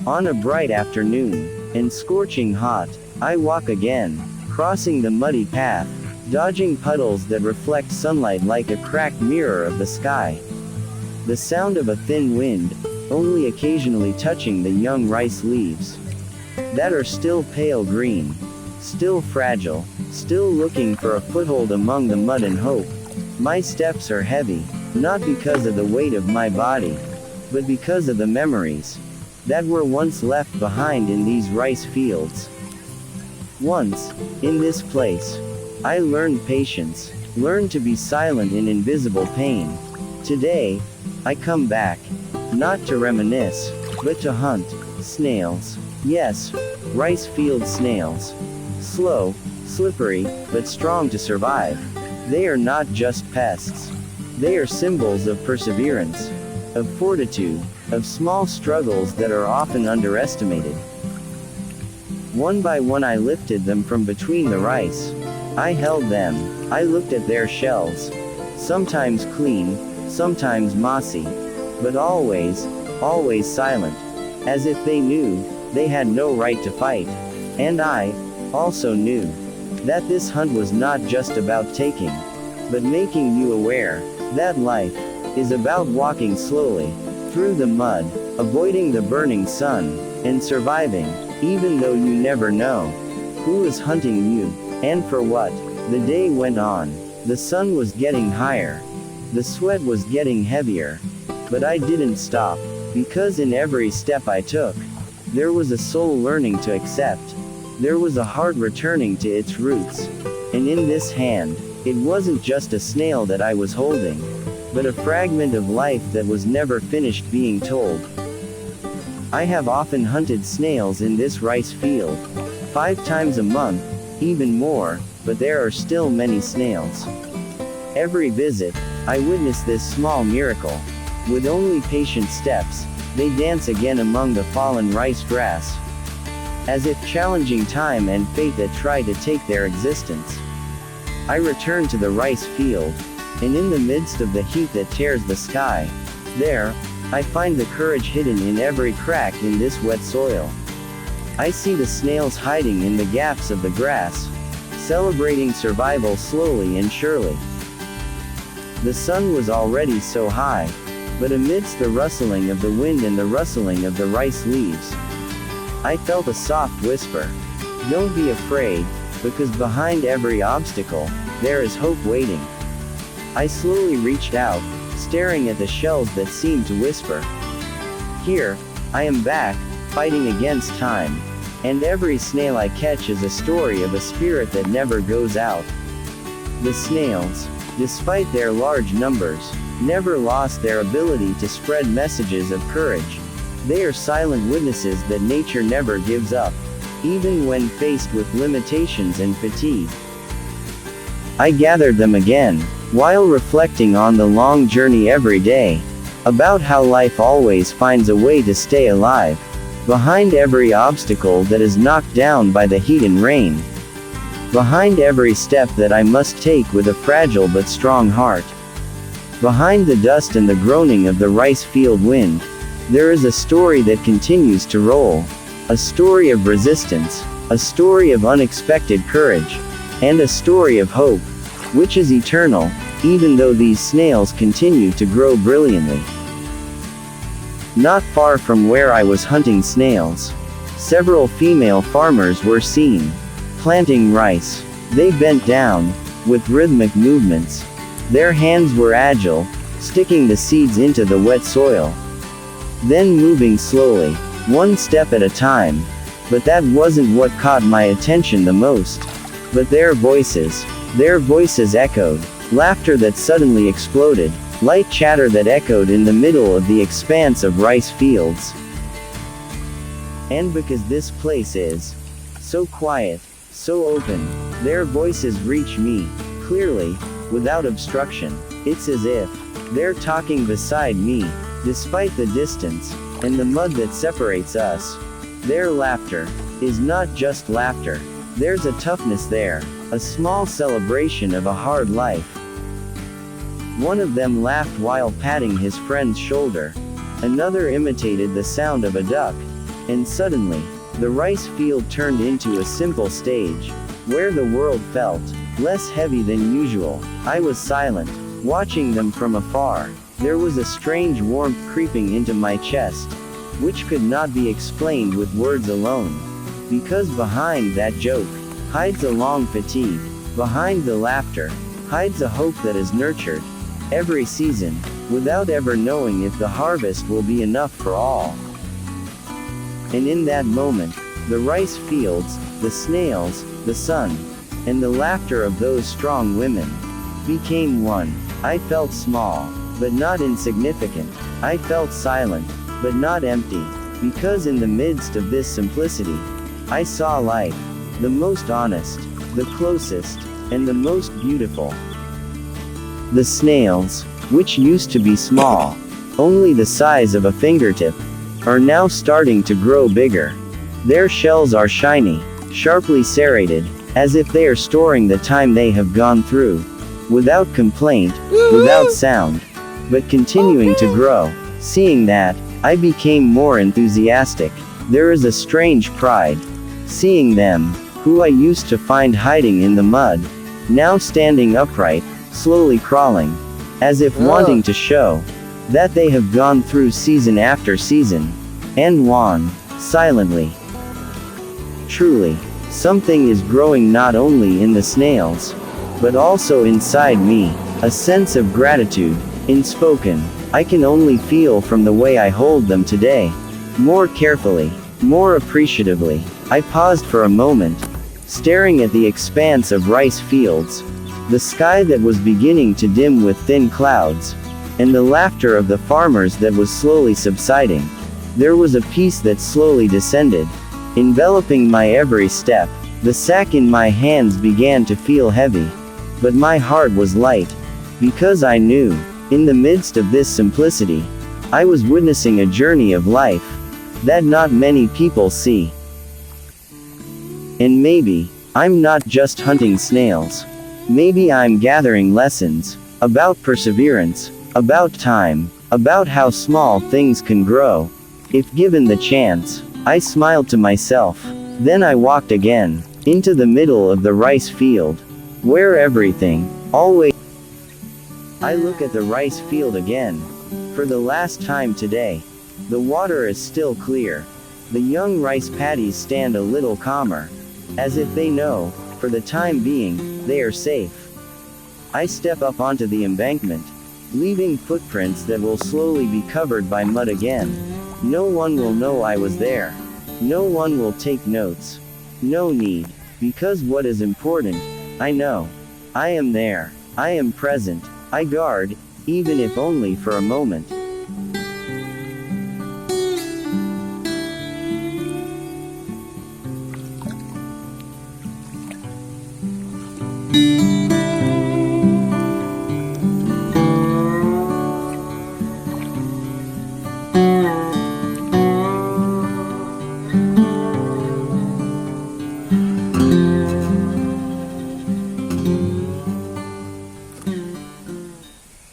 On a bright afternoon, and scorching hot, I walk again, crossing the muddy path, dodging puddles that reflect sunlight like a cracked mirror of the sky. The sound of a thin wind, only occasionally touching the young rice leaves that are still pale green, still fragile, still looking for a foothold among the mud and hope. My steps are heavy, not because of the weight of my body, but because of the memories that were once left behind in these rice fields. Once, in this place, I learned patience, learned to be silent in invisible pain. Today, I come back, not to reminisce, but to hunt snails. Yes, rice field snails. Slow, slippery, but strong to survive. They are not just pests. They are symbols of perseverance, of fortitude, of small struggles that are often underestimated. One by one I lifted them from between the rice. I held them, I looked at their shells. Sometimes clean, sometimes mossy, but always, always silent. As if they knew, they had no right to fight. And I, also knew, that this hunt was not just about taking, but making you aware, that life, is about walking slowly, through the mud, avoiding the burning sun, and surviving, even though you never know who is hunting you, and for what. The day went on. The sun was getting higher. The sweat was getting heavier. But I didn't stop, because in every step I took, there was a soul learning to accept. There was a heart returning to its roots. And in this hand, it wasn't just a snail that I was holding, but a fragment of life that was never finished being told. I have often hunted snails in this rice field, 5 times a month, even more, but there are still many snails. Every visit, I witness this small miracle. With only patient steps, they dance again among the fallen rice grass, as if challenging time and fate that try to take their existence. I return to the rice field, and in the midst of the heat that tears the sky, there, I find the courage hidden in every crack in this wet soil. I see the snails hiding in the gaps of the grass, celebrating survival slowly and surely. The sun was already so high, but amidst the rustling of the wind and the rustling of the rice leaves, I felt a soft whisper. Don't be afraid, because behind every obstacle, there is hope waiting. I slowly reached out, staring at the shells that seemed to whisper. Here, I am back, fighting against time, and every snail I catch is a story of a spirit that never goes out. The snails, despite their large numbers, never lost their ability to spread messages of courage. They are silent witnesses that nature never gives up, even when faced with limitations and fatigue. I gathered them again, while reflecting on the long journey every day, about how life always finds a way to stay alive, behind every obstacle that is knocked down by the heat and rain, behind every step that I must take with a fragile but strong heart, behind the dust and the groaning of the rice field wind, there is a story that continues to roll, a story of resistance, a story of unexpected courage, and a story of hope, which is eternal, even though these snails continue to grow brilliantly. Not far from where I was hunting snails, several female farmers were seen, planting rice. They bent down, with rhythmic movements. Their hands were agile, sticking the seeds into the wet soil, then moving slowly, one step at a time. But that wasn't what caught my attention the most. But their voices echoed, laughter that suddenly exploded, light chatter that echoed in the middle of the expanse of rice fields. And because this place is so quiet, so open, their voices reach me, clearly, without obstruction. It's as if they're talking beside me, despite the distance, and the mud that separates us. Their laughter is not just laughter. There's a toughness there, a small celebration of a hard life. One of them laughed while patting his friend's shoulder. Another imitated the sound of a duck, And suddenly, the rice field turned into a simple stage, where the world felt less heavy than usual. I was silent, watching them from afar. There was a strange warmth creeping into my chest, which could not be explained with words alone. Because behind that joke hides a long fatigue. Behind the laughter hides a hope that is nurtured every season, without ever knowing if the harvest will be enough for all. And in that moment, the rice fields, the snails, the sun, and the laughter of those strong women became one. I felt small, but not insignificant. I felt silent, but not empty, because in the midst of this simplicity, I saw life, the most honest, the closest, and the most beautiful. The snails, which used to be small, only the size of a fingertip, are now starting to grow bigger. Their shells are shiny, sharply serrated, as if they are storing the time they have gone through, without complaint, without sound, but continuing to grow. Seeing that, I became more enthusiastic. There is a strange pride. Seeing them, who I used to find hiding in the mud, now standing upright, slowly crawling, as if wanting to show that they have gone through season after season, and won, silently. Truly, something is growing not only in the snails, but also inside me, a sense of gratitude, unspoken. I can only feel from the way I hold them today. More carefully, more appreciatively. I paused for a moment, staring at the expanse of rice fields, the sky that was beginning to dim with thin clouds, and the laughter of the farmers that was slowly subsiding. There was a peace that slowly descended, enveloping my every step. The sack in my hands began to feel heavy, but my heart was light, because I knew, in the midst of this simplicity, I was witnessing a journey of life that not many people see. And maybe, I'm not just hunting snails. Maybe I'm gathering lessons about perseverance, about time, about how small things can grow, if given the chance. I smiled to myself. Then I walked again, into the middle of the rice field, where everything, always. I look at the rice field again. For the last time today. The water is still clear. The young rice paddies stand a little calmer, as if they know, for the time being, they are safe. I step up onto the embankment, leaving footprints that will slowly be covered by mud again. No one will know I was there. No one will take notes. No need, because what is important, I know. I am there. I am present. I guard, even if only for a moment.